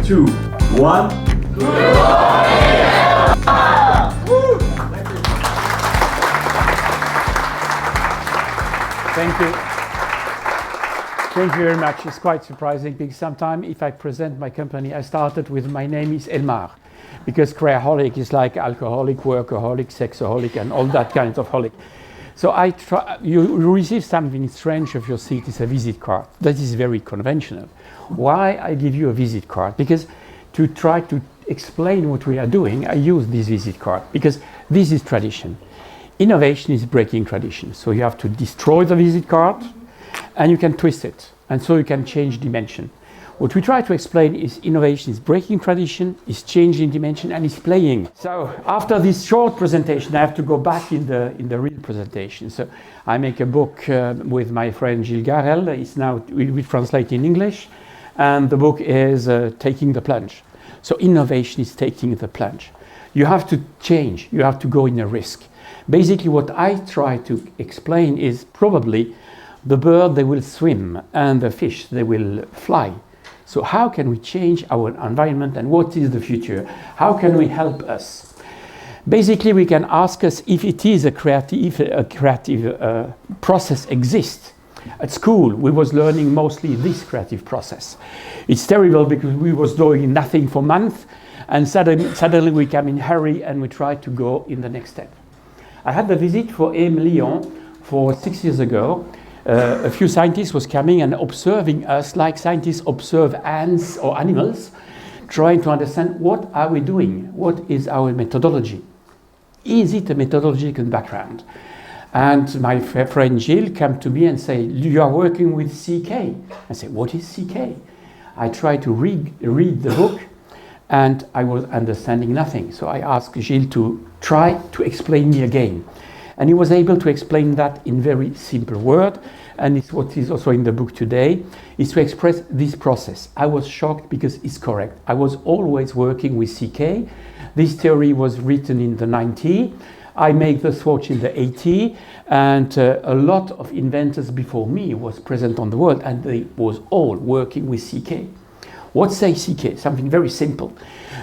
2, 1. Thank you. Thank you very much. It's quite surprising because sometimes if I present my company, I started with my name is Elmar, because creaholic is like alcoholic, workaholic, sexaholic, and all that kind of holic. So you receive something strange of your seat, it's a visit card. That is very conventional. Why I give you a visit card? Because to try to explain what we are doing, I use this visit card because this is tradition. Innovation is breaking tradition. So you have to destroy the visit card and you can twist it. And so you can change dimension. What we try to explain is innovation is breaking tradition, is changing dimension, and is playing. So after this short presentation, I have to go back in the real presentation. So I make a book with my friend Gilles Garel. It's now we translate in English, and the book is Taking the Plunge. So innovation is taking the plunge. You have to change. You have to go in a risk. Basically, what I try to explain is probably the bird they will swim and the fish they will fly. So how can we change our environment and what is the future? How can we help us? Basically, we can ask us if it is a creative process exists. At school, we was learning mostly this creative process. It's terrible because we was doing nothing for months and suddenly we come in hurry and we try to go in the next step. I had the visit for Lyon for 6 years ago. A few scientists was coming and observing us like scientists observe ants or animals, trying to understand what are we doing, what is our methodology. Is it a methodological background? And my friend Gilles came to me and say, you are working with CK. I said, what is CK? I tried to read the book and I was understanding nothing. So I asked Gilles to try to explain me again. And he was able to explain that in very simple words, and it's what is also in the book today, is to express this process. I was shocked because it's correct. I was always working with CK. This theory was written in the 90s. I made the swatch in the 80s, and a lot of inventors before me was present on the world, and they was all working with CK. What say CK? Something very simple.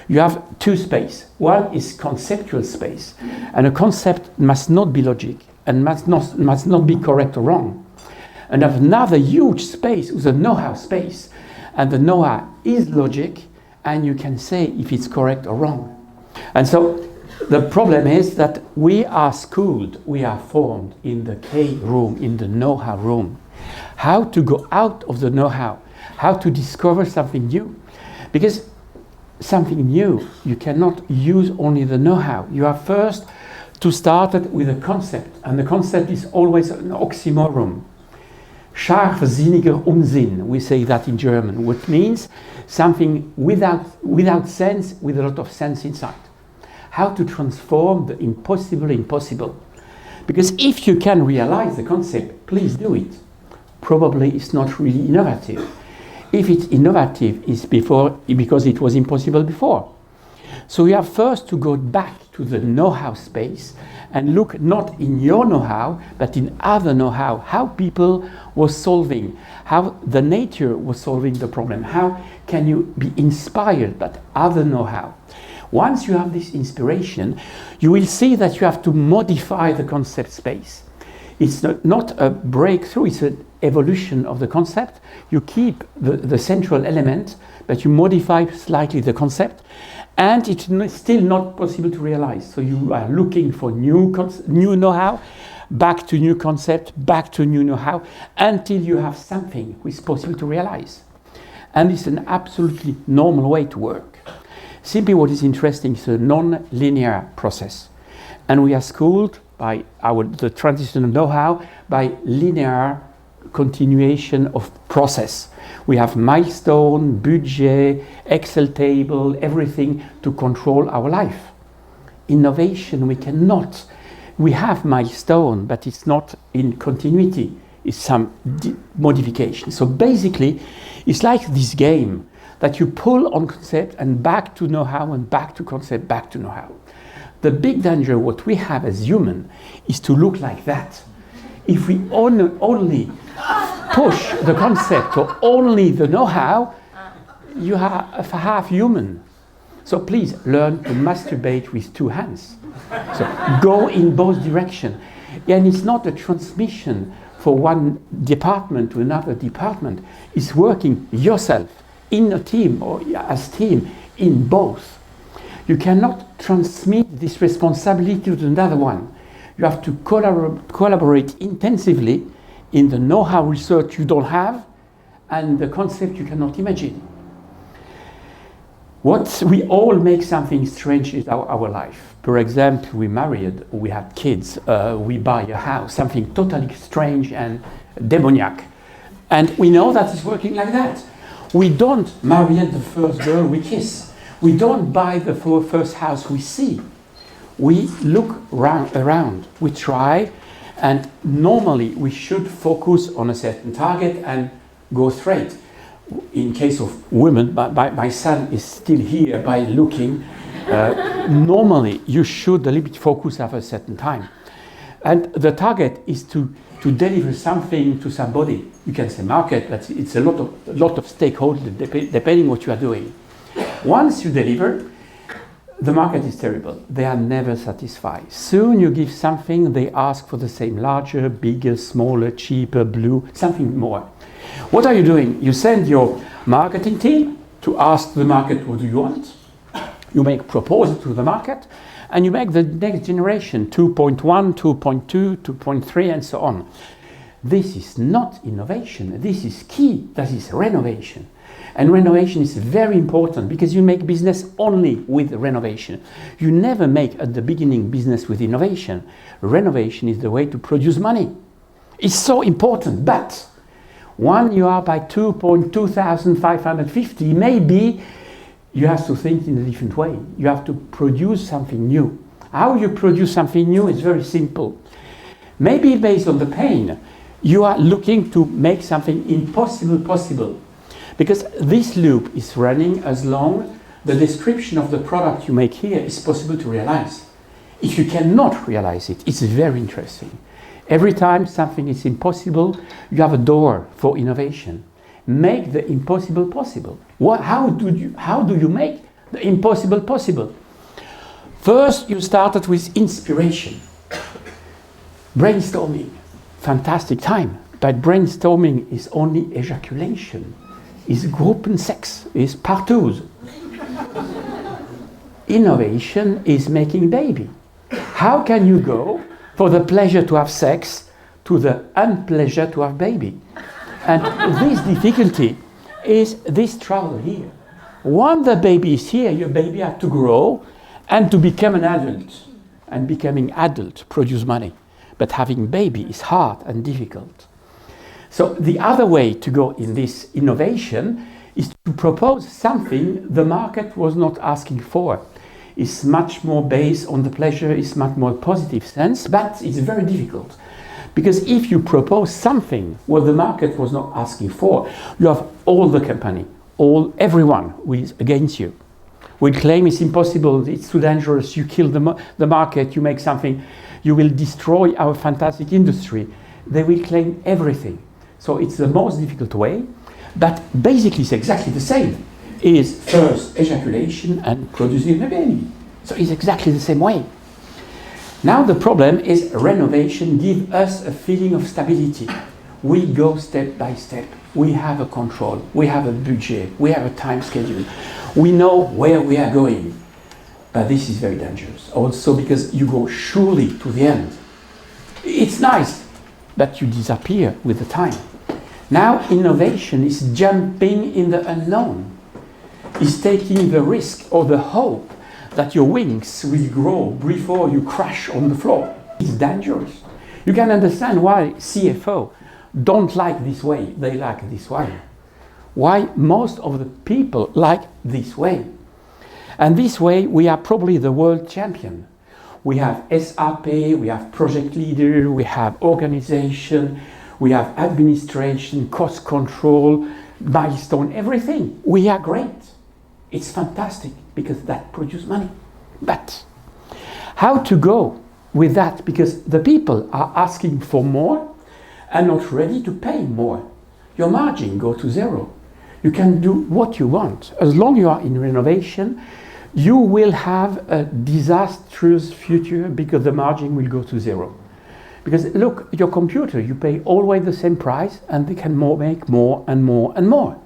You have two spaces. One is conceptual space, and a concept must not be logic and must not be correct or wrong. And have another huge space with a know-how space, and the know-how is logic, and you can say if it's correct or wrong. And so the problem is that we are schooled, we are formed in the K room, in the know-how room. How to go out of the know-how, how to discover something new. Because something new, you cannot use only the know-how. You have first to start it with a concept, and the concept is always an oxymoron. Scharfsinniger Unsinn, we say that in German, which means something without sense, with a lot of sense inside. How to transform the impossible impossible. Because if you can realize the concept, please do it. Probably it's not really innovative. If it's innovative, it's because it was impossible before. So you have first to go back to the know-how space and look not in your know-how, but in other know-how, how people were solving, how the nature was solving the problem, how can you be inspired by other know-how. Once you have this inspiration, you will see that you have to modify the concept space. It's not a breakthrough, it's an evolution of the concept. You keep the central element, but you modify slightly the concept, and it's still not possible to realize. So you are looking for new know-how, back to new concept, back to new know-how, until you have something which is possible to realize. And it's an absolutely normal way to work. Simply what is interesting is a non-linear process. And we are schooled by the transition of know-how by linear continuation of process. We have milestone, budget, Excel table, everything to control our life. Innovation, we cannot. We have milestone, but it's not in continuity. It's some modification. So basically, it's like this game that you pull on concept and back to know-how and back to concept, back to know-how. The big danger, what we have as human, is to look like that. If we only push the concept or only the know-how, you are half human. So please learn to masturbate with 2 hands. So go in both directions. And it's not a transmission for one department to another department. It's working yourself in a team or as team in both. You cannot transmit this responsibility to another one. You have to collaborate intensively in the know-how research you don't have and the concept you cannot imagine. What we all make something strange in our life. For example, we married, we had kids, we buy a house, something totally strange and demoniac. And we know that it's working like that. We don't marry the first girl we kiss. We don't buy the first house we see. We look around, we try, and normally we should focus on a certain target and go straight. In case of women, my son is still here by looking. Normally, you should a little bit focus at a certain time. And the target is to deliver something to somebody. You can say market, but it's a lot of stakeholders depending what you are doing. Once you deliver, the market is terrible. They are never satisfied. Soon you give something, they ask for the same, larger, bigger, smaller, cheaper, blue, something more. What are you doing? You send your marketing team to ask the market, what do you want? You make proposal to the market, and you make the next generation 2.1, 2.2, 2.3, and so on. This is not innovation. This is key. That is renovation. And renovation is very important because you make business only with renovation. You never make at the beginning business with innovation. Renovation is the way to produce money. It's so important, but when you are by 2,550, maybe you have to think in a different way. You have to produce something new. How you produce something new is very simple. Maybe based on the pain, you are looking to make something impossible possible. Because this loop is running as long the description of the product you make here is possible to realize. If you cannot realize it, it's very interesting. Every time something is impossible, you have a door for innovation. Make the impossible possible. How do you make the impossible possible? First, you started with inspiration. Brainstorming, fantastic time. But brainstorming is only ejaculation, is Gruppensex, is partous. Innovation is making baby. How can you go for the pleasure to have sex to the unpleasure to have baby? And this difficulty is this travel here. When the baby is here, your baby has to grow and to become an adult. And becoming adult produce money. But having baby is hard and difficult. So the other way to go in this innovation is to propose something the market was not asking for. It's much more based on the pleasure, it's much more positive sense, but it's very difficult. Because if you propose something what the market was not asking for, you have all the company, everyone who is against you. Will claim it's impossible, it's too dangerous, you kill the market, you make something, you will destroy our fantastic industry. They will claim everything. So it's the most difficult way, but basically it's exactly the same. It is first ejaculation and producing a baby. So it's exactly the same way. Now the problem is renovation gives us a feeling of stability. We go step by step. We have a control. We have a budget. We have a time schedule. We know where we are going. But this is very dangerous. Also because you go surely to the end. It's nice, but you disappear with the time. Now innovation is jumping in the unknown. It's taking the risk or the hope that your wings will grow before you crash on the floor. It's dangerous. You can understand why CFO don't like this way, they like this way. Why most of the people like this way. And this way we are probably the world champion. We have SAP, we have project leader, we have organization, we have administration, cost control, milestone, everything. We are great. It's fantastic because that produces money. But how to go with that? Because the people are asking for more and not ready to pay more. Your margin go to zero. You can do what you want. As long as you are in renovation, you will have a disastrous future because the margin will go to zero. Because look, your computer, you pay always the same price and they can make more and more and more.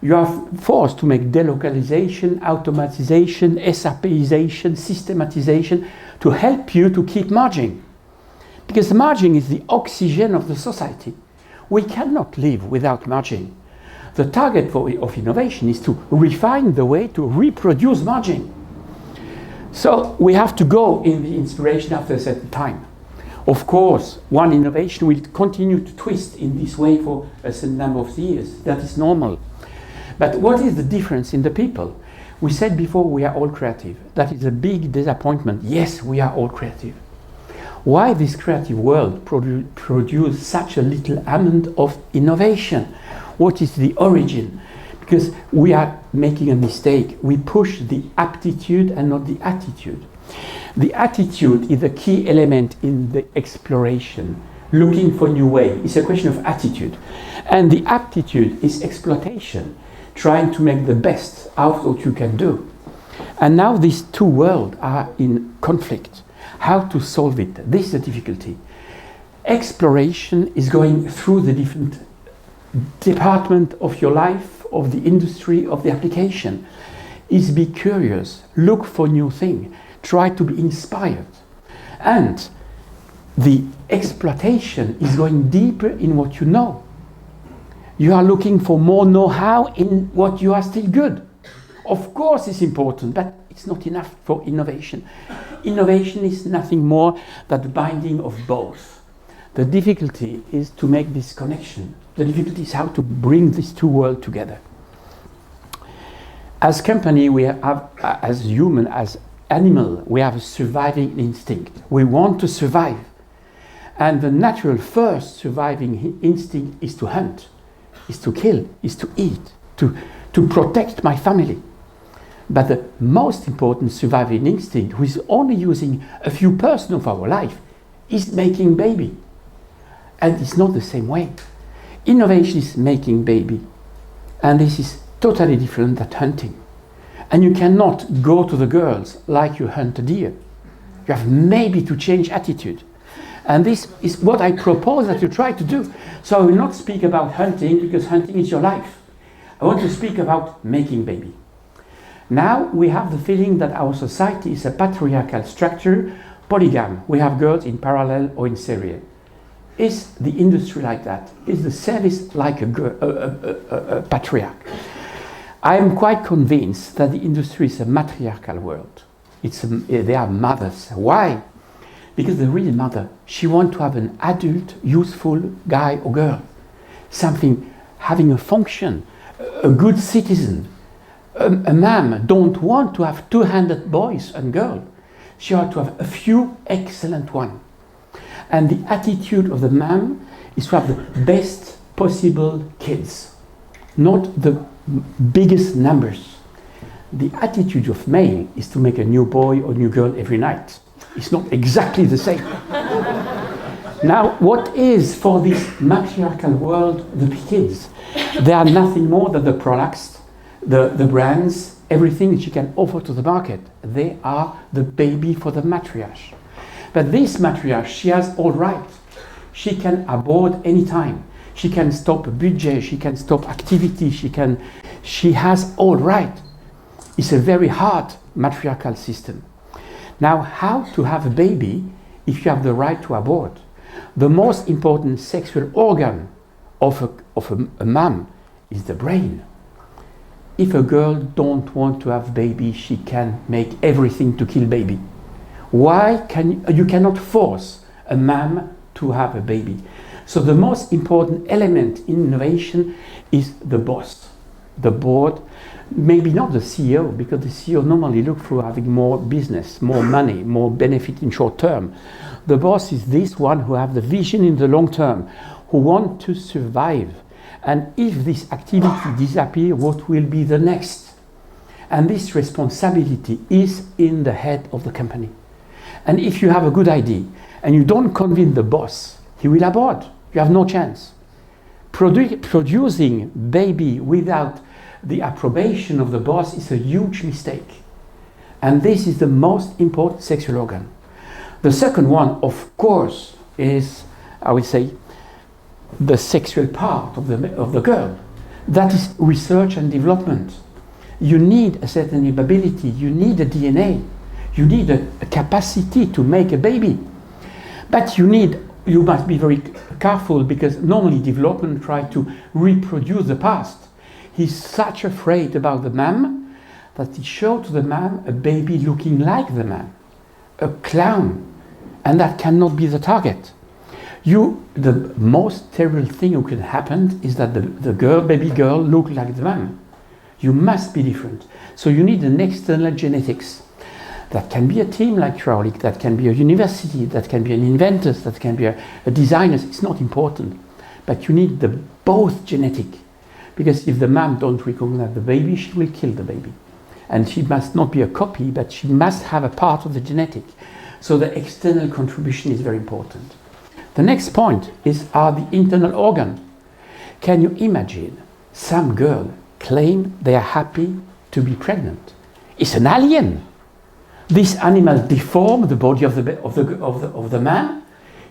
You are forced to make delocalization, automatization, SAPization, systematization to help you to keep margin. Because the margin is the oxygen of the society. We cannot live without margin. The target of innovation is to refine the way to reproduce margin. So we have to go in the inspiration after a certain time. Of course, one innovation will continue to twist in this way for a certain number of years. That is normal. But what is the difference in the people? We said before we are all creative. That is a big disappointment. Yes, we are all creative. Why this creative world produce such a little amount of innovation? What is the origin? Because we are making a mistake. We push the aptitude and not the attitude. The attitude is a key element in the exploration. Looking for new way is a question of attitude. And the aptitude is exploitation, trying to make the best out of what you can do. And now these two worlds are in conflict. How to solve it? This is the difficulty. Exploration is going through the different department of your life, of the industry, of the application. Is be curious, look for new things, try to be inspired. And the exploitation is going deeper in what you know. You are looking for more know-how in what you are still good. Of course it's important, but it's not enough for innovation. Innovation is nothing more than the binding of both. The difficulty is to make this connection. The difficulty is how to bring these two worlds together. As company, we have, as human, as animal, we have a surviving instinct. We want to survive. And the natural first surviving instinct is to hunt, is to kill, is to eat, to protect my family. But the most important surviving instinct, who is only using a few % of our life, is making baby. And it's not the same way. Innovation is making baby. And this is totally different than hunting. And you cannot go to the girls like you hunt a deer. You have maybe to change attitude. And this is what I propose that you try to do. So I will not speak about hunting because hunting is your life. I want to speak about making baby. Now we have the feeling that our society is a patriarchal structure, polygam. We have girls in parallel or in serial. Is the industry like that? Is the service like a patriarch? I am quite convinced that the industry is a matriarchal world. They are mothers. Why? Because the real mother, she wants to have an adult, useful guy or girl. Something having a function, a good citizen. A mom don't want to have 200 boys and girls. She ought to have a few excellent ones. And the attitude of the mom is to have the best possible kids, not the biggest numbers. The attitude of male is to make a new boy or new girl every night. It's not exactly the same. Now, what is for this matriarchal world the kids? They are nothing more than the products, the brands, everything that you can offer to the market. They are the baby for the matriarch. But this matriarch, she has all right. She can abort anytime. She can stop a budget, she can stop activity, she has all right. It's a very hard matriarchal system. Now, how to have a baby if you have the right to abort? The most important sexual organ of a mom is the brain. If a girl don't want to have baby, she can make everything to kill baby. Why you cannot force a mom to have a baby? So the most important element in innovation is the boss, the board, maybe not the CEO, because the CEO normally look for having more business, more money, more benefit in short term. The boss is this one who have the vision in the long term, who want to survive. And if this activity disappears, what will be the next? And this responsibility is in the head of the company. And if you have a good idea and you don't convince the boss, he will abort. You have no chance. Producing baby without the approbation of the boss is a huge mistake. And this is the most important sexual organ. The second one, of course, is, I would say, the sexual part of the girl. That is research and development. You need a certain ability, you need a DNA, you need a capacity to make a baby. But you must be very careful, because normally development try to reproduce the past. He's such afraid about the mom that he showed to the mom a baby looking like the mom, a clown, and that cannot be the target. The most terrible thing that can happen is that the baby girl look like the mom. You must be different. So you need an external genetics. That can be a team like Crowley, that can be a university, that can be an inventor, that can be a designer. It's not important. But you need both genetic. Because if the mom don't recognize the baby, she will kill the baby. And she must not be a copy, but she must have a part of the genetic. So the external contribution is very important. The next point are the internal organ. Can you imagine some girl claim they are happy to be pregnant? It's an alien. This animal deforms the body of the man.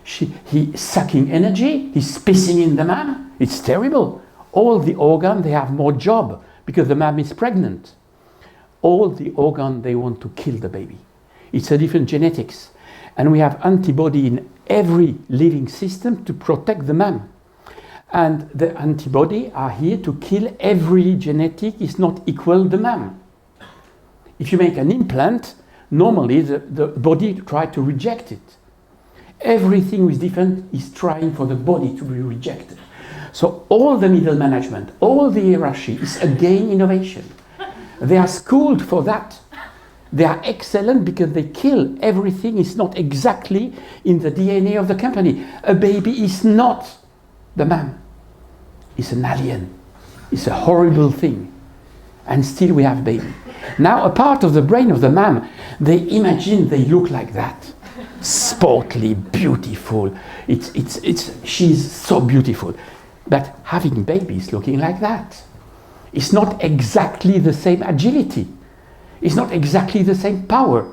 He's sucking energy. He's pissing in the man. It's terrible. All the organs, they have more job because the man is pregnant. All the organs, they want to kill the baby. It's a different genetics. And we have antibody in every living system to protect the man. And the antibody are here to kill every genetic is not equal the man. If you make an implant, normally the body tries to reject it. Everything which is different is trying for the body to be rejected. So all the middle management, all the hierarchy is again innovation. They are schooled for that. They are excellent because they kill everything is not exactly in the DNA of the company. A baby is not the man. It's an alien. It's a horrible thing. And still we have baby. Now a part of the brain of the mom, they imagine they look like that. Sportly, beautiful. She's so beautiful. But having babies looking like that. It's not exactly the same agility. It's not exactly the same power.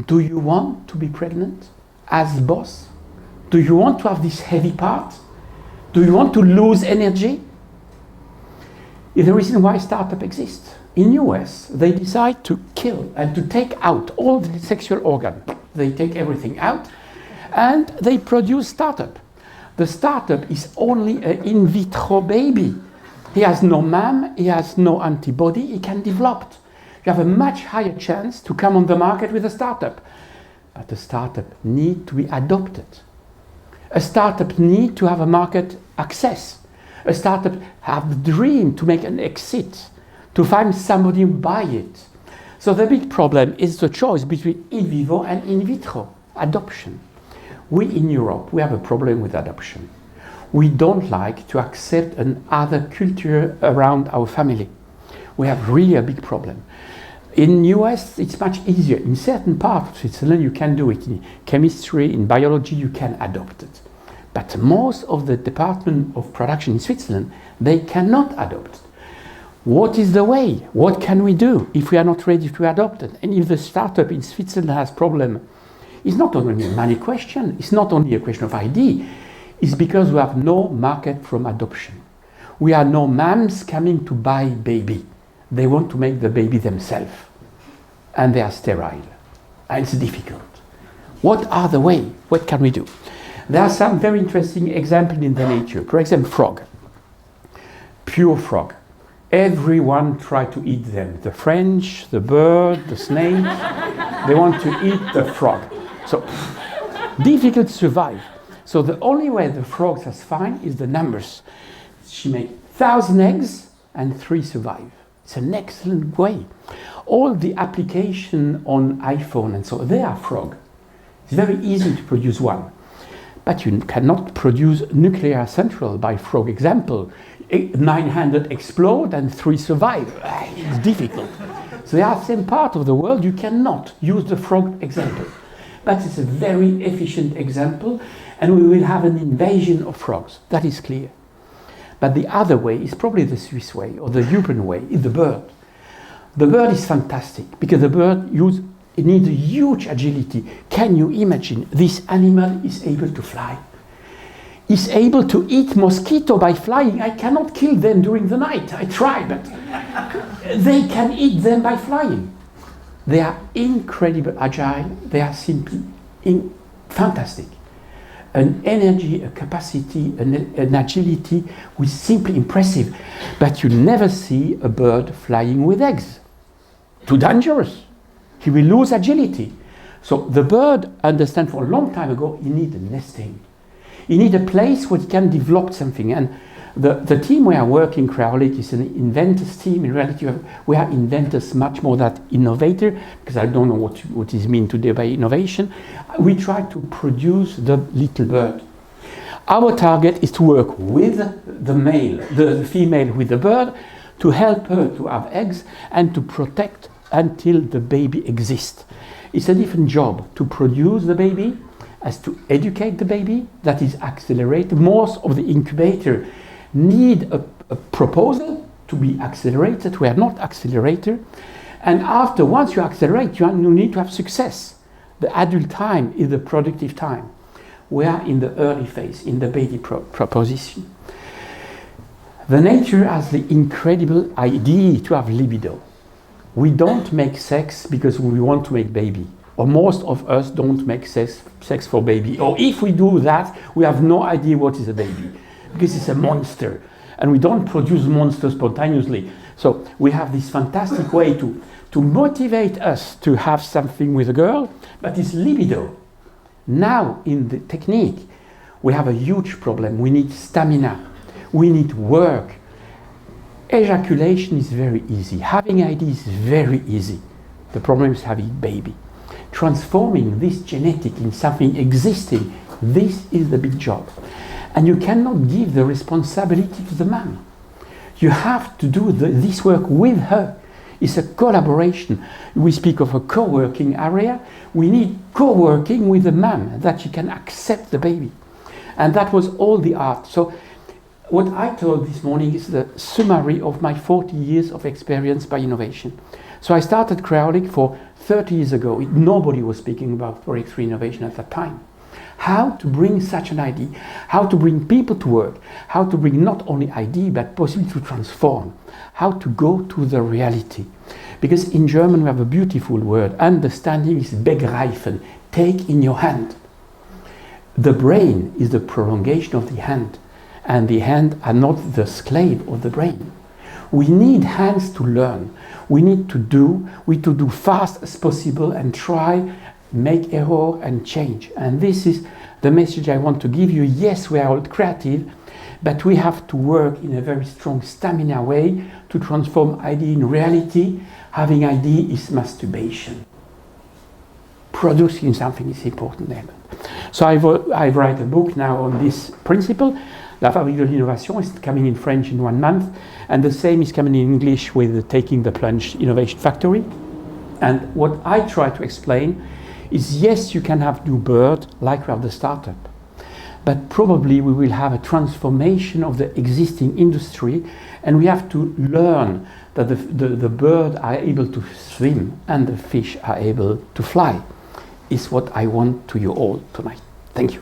Do you want to be pregnant as boss? Do you want to have this heavy part? Do you want to lose energy? Is the reason why startup exists. In US, they decide to kill and to take out all the sexual organ. They take everything out and they produce startup. The startup is only an in vitro baby. He has no mom, he has no antibody, he can develop. You have a much higher chance to come on the market with a startup. But the startup need to be adopted. A startup need to have a market access. A startup have the dream to make an exit, to find somebody who buy it. So the big problem is the choice between in vivo and in vitro adoption. We in Europe, we have a problem with adoption. We don't like to accept another culture around our family. We have really a big problem. In US, it's much easier. In certain parts of Switzerland, you can do it. In chemistry, in biology, you can adopt it. But most of the department of production in Switzerland, they cannot adopt it. What is the way? What can we do if we are not ready to adopt it? And if the startup in Switzerland has problem, it's not only a money question, it's not only a question of ID, it's because we have no market from adoption. We are no moms coming to buy baby. They want to make the baby themselves. And they are sterile. And it's difficult. What are the way? What can we do? There are some very interesting examples in the nature. For example, frog. Pure frog. Everyone try to eat them. The French, the bird, the snake. They want to eat the frog. So, difficult to survive. So the only way the frogs are fine is the numbers. She makes 1,000 eggs and 3 survive. It's an excellent way. All the application on iPhone and so on, they are frog. It's very easy to produce one. But you cannot produce nuclear central by frog example. 900 explode and 3 survive. It's difficult. So there are some part of the world you cannot use the frog example. But it's a very efficient example and we will have an invasion of frogs. That is clear. But the other way is probably the Swiss way or the European way, is the bird. The bird is fantastic because the bird it needs a huge agility. Can you imagine this animal is able to fly? Is able to eat mosquito by flying. I cannot kill them during the night. I try, but they can eat them by flying. They are incredibly agile. They are simply fantastic. An energy, a capacity, an agility which is simply impressive. But you never see a bird flying with eggs. Too dangerous. He will lose agility. So the bird understands for a long time ago, he needs a nesting. He needs a place where he can develop something. And the team we are working, Creaholic, is an inventors team. In reality, we are inventors much more than innovator, because I don't know what is meant today by innovation. We try to produce the little bird. Our target is to work with the female with the bird, to help her to have eggs and to protect until the baby exists. It's a different job to produce the baby as to educate the baby. That is accelerated. Most of the incubator need a proposal to be accelerated. We are not accelerator. And after, once you accelerate, you need to have success. The adult time is the productive time. We are in the early phase, in the baby proposition. The nature has the incredible idea to have libido. We don't make sex because we want to make baby. Or most of us don't make sex for baby. Or if we do that, we have no idea what is a baby. Because it's a monster. And we don't produce monsters spontaneously. So we have this fantastic way to motivate us to have something with a girl, but it's libido. Now in the technique, we have a huge problem. We need stamina. We need work. Ejaculation is very easy. Having ideas is very easy. The problem is having baby. Transforming this genetic in something existing, this is the big job. And you cannot give the responsibility to the man. You have to do this work with her. It's a collaboration. We speak of a co-working area. We need co-working with the man, that she can accept the baby. And that was all the art. So what I told this morning is the summary of my 40 years of experience by innovation. So I started Creaholic for 30 years ago. Nobody was speaking about breakthrough innovation at that time. How to bring such an idea, how to bring people to work, how to bring not only idea but possibly to transform, how to go to the reality. Because in German we have a beautiful word, understanding is begreifen, take in your hand. The brain is the prolongation of the hand, and the hand are not the slave of the brain. We need hands to learn. We need to do fast as possible and try, make error and change. And this is the message I want to give you. Yes, we are all creative, but we have to work in a very strong stamina way to transform idea in reality. Having idea is masturbation. Producing something is important element. So I write a book now on this principle. La Fabrique de l'Innovation is coming in French in 1 month, and the same is coming in English with Taking the Plunge Innovation Factory. And what I try to explain is, yes, you can have new bird like we have the startup, but probably we will have a transformation of the existing industry, and we have to learn that the bird are able to swim and the fish are able to fly. Is what I want to you all tonight. Thank you.